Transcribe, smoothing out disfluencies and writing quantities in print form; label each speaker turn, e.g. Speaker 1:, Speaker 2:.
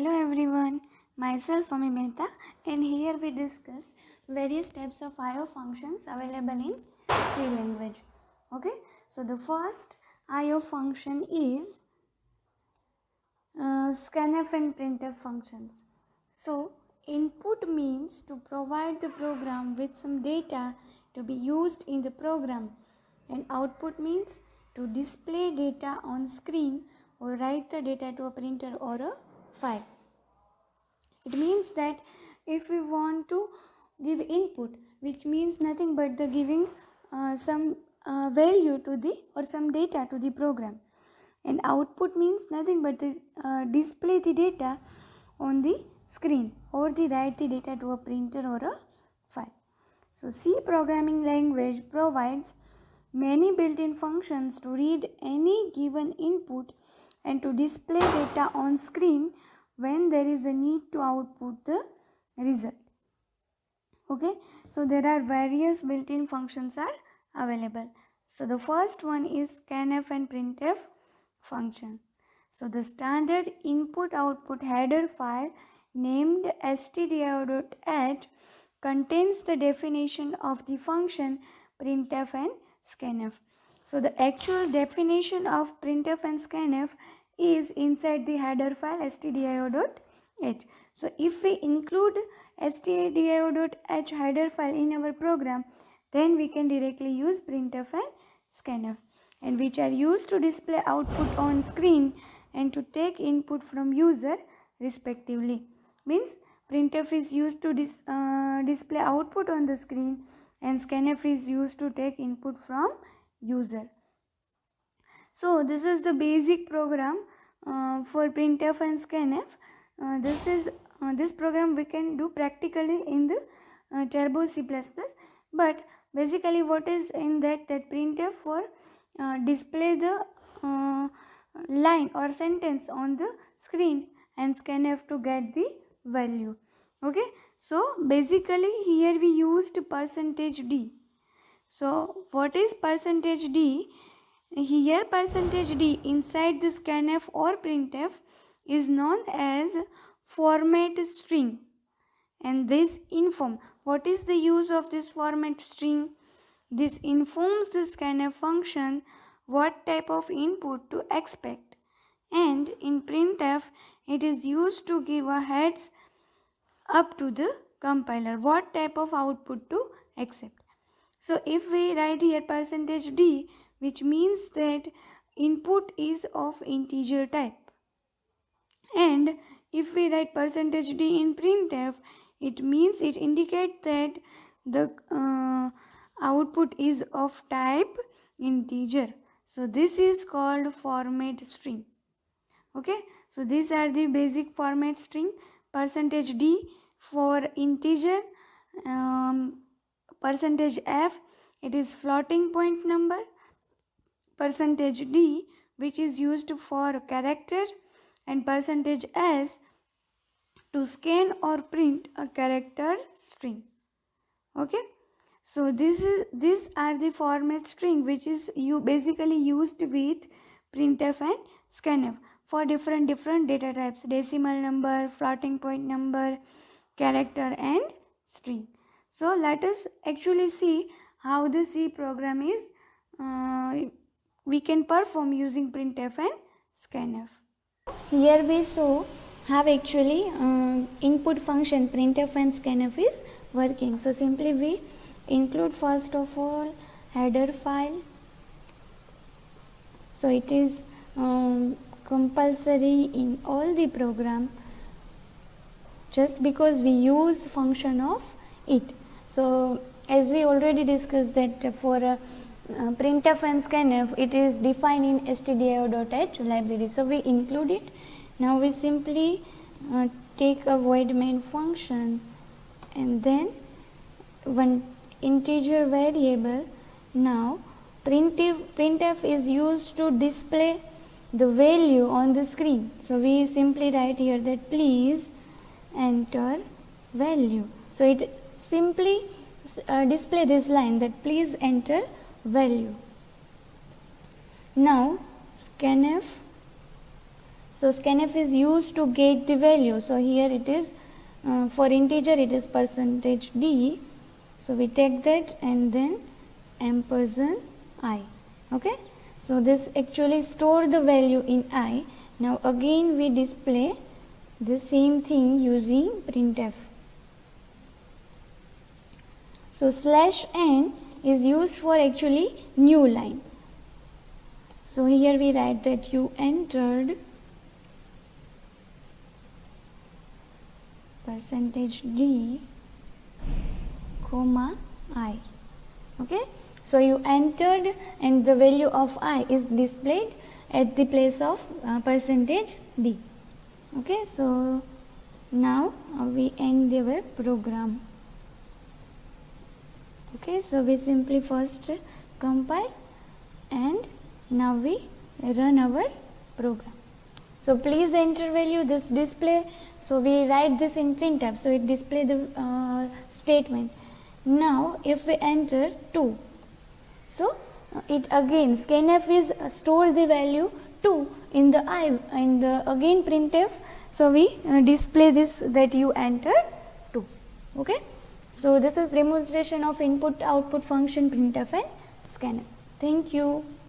Speaker 1: Hello everyone, myself Ami Mehta, and here we discuss various types of IO functions available in C language. Okay, so the first IO function is scanf and printf functions. So input means to provide the program with some data to be used in the program, and output means to display data on screen or write the data to a printer or a file. It means that if we want to give input, which means nothing but the giving some value to the or some data to the program, and output means nothing but the display the data on the screen or the write the data to a printer or a file. So C programming language provides many built-in functions to read any given input and to display data on screen when there is a need to output the result. Okay, so there are various built-in functions are available. So the first one is scanf and printf function. So the standard input output header file named stdio.h contains the definition of the function printf and scanf. So the actual definition of printf and scanf is inside the header file stdio.h. So if we include stdio.h header file in our program, then we can directly use printf and scanf, and which are used to display output on screen and to take input from user respectively. Means printf is used to display output on the screen, and scanf is used to take input from user. So this is the basic program for printf and scanf. This program we can do practically in the Turbo C++, but basically what is in that printf for display the line or sentence on the screen, and scanf to get the value. Okay, so basically here we used %d. So what is %d? Here %d inside the scanf or printf is known as format string, and this what is the use of this format string? This informs the scanf function what type of input to expect, and in printf it is used to give a heads up to the compiler what type of output to accept. So if we write here %d, which means that input is of integer type, and if we write %d in printf, it means it indicates that the output is of type integer. So this is called format string. Okay, so these are the basic format string. %d for integer, %f it is floating point number, %d which is used for character, and %s to scan or print a character string. Okay, so these are the format string which is basically used with printf and scanf for different data types: decimal number, floating point number, character, and string. So let us actually see how the C program is we can perform using printf and scanf. Here we show how actually input function printf and scanf is working. So simply we include first of all header file. So it is compulsory in all the program, just because we use function of it. So as we already discussed that for printf and scanf it is defined in stdio.h library, so we include it. Now we simply take a void main function and then one integer variable. Now printf is used to display the value on the screen, so we simply write here that please enter value. So it simply display this line that please enter value. Now scanf So scanf is used to get the value. So here it is for integer it is percentage %d. So we take that and then ampersand I. Okay. So this actually store the value in I. Now again we display the same thing using printf. So slash n is used for actually new line. So here we write that you entered percentage %d, comma I. Okay. So you entered and the value of I is displayed at the place of percentage %d. Okay. So now we end our program. Okay. So we simply first compile and now we run our program. So please enter value, this display. So we write this in printf, so it display the statement. Now if we enter 2, so it again scanf is store the value 2 in the I in the again printf. So we display this that you entered 2. Okay. So this is demonstration of input output function printf and scanf. Thank you.